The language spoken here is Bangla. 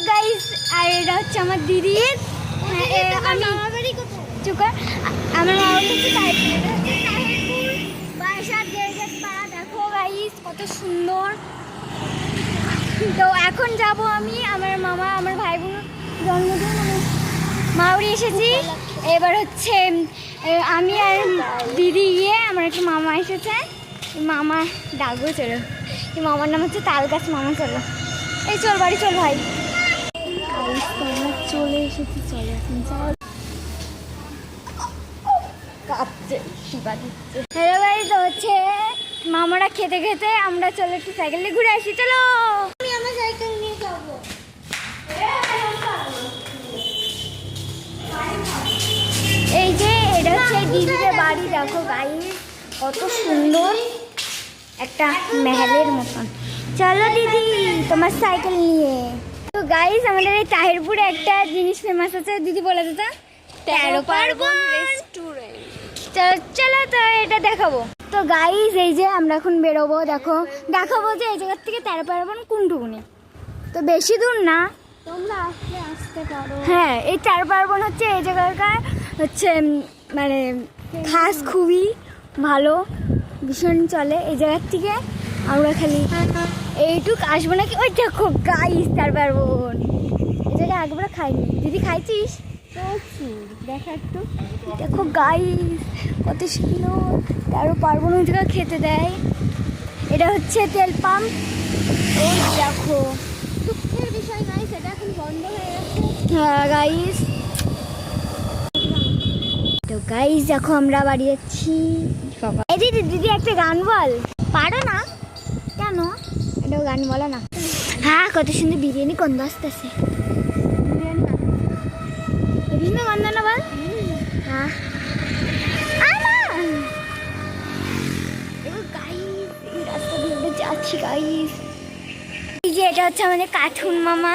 গাইস, আর এটা হচ্ছে আমার দিদি। আমি চুকার আমার মা হচ্ছে তাহিরপুর বাসার গেট পাড়া। দেখো গাইস কত সুন্দর। তো এখন যাব আমি, আমার মামা আমার ভাই বোন জন্মদিন মাউরি এসেছি। এবার হচ্ছে আমি আর দিদি গিয়ে আমার একটা মামা এসেছে, মামা ডাকবো চলো। এই মামার নাম হচ্ছে তালগাছ মামা। চলো এই চল বাড়ি চল ভাই। আমরা চলে এসেছি, চলো এখন চল। কাঁপছে শিবা দিচ্ছে। হ্যালো গাইস, তো হচ্ছে মামারা খেতে খেতে আমরা চলে একটু সাইকেল নিয়ে ঘুরে আসি। চলো আমি আমার সাইকেল নিয়ে যাবো। এই যে এটা হচ্ছে দিদিদের বাড়ি। দেখো গাইস কত সুন্দর, একটা মেহেলের মতন। চলো দিদি তোমার সাইকেল নিয়ে। তো গাইস আমাদের এই তাহিরপুরে একটা জিনিস ফেমাস আছে, দিদি বলে দিতা 13 পার্বণ রেস্টুরেন্ট। চলো তো এটা দেখাবো। তো গাইস এই যে আমরা এখন বেরোবো, দেখাবো যে এই জায়গার থেকে 13 পার্বণ কোনটুকুনি। তো বেশি দূর না, তোমরা আসতে পারো। হ্যাঁ, এই 13 পার্বণ হচ্ছে এই জায়গাকার হচ্ছে মানে খাস, খুবই ভালো, ভীষণ চলে। এই জায়গার থেকে আমরা খালি এইটুক আসবো নাকি। ওই দেখো গাইস 13 পার্বণ, এই জায়গায় একবার খাইনি। দিদি খাইছিস? দেখা একটু, দেখো গাইস কত সুন্দর 13 পার্বণ ওই জায়গা খেতে দেয়। এটা হচ্ছে তেল পাম্প। ওই দেখো, দুঃখের বিষয় নাই সেটা এখন বন্ধ হয়ে গেছে। হ্যাঁ গাইস, তো গাইস দেখো আমরা বাড়ি যাচ্ছি। এই দিদি, দিদি একটা গান বল। পারো না কেন? এটাও গান বলো না। হ্যাঁ কত সুন্দর বিরিয়ানি গন্ধ আসতেছে। বিরিয়ানি গন্ধ না বল। হ্যাঁ গাইস এই রাস্তা দিয়ে যাচ্ছি গাইস। এই যে এটা হচ্ছে আমাদের কাঠুন মামা।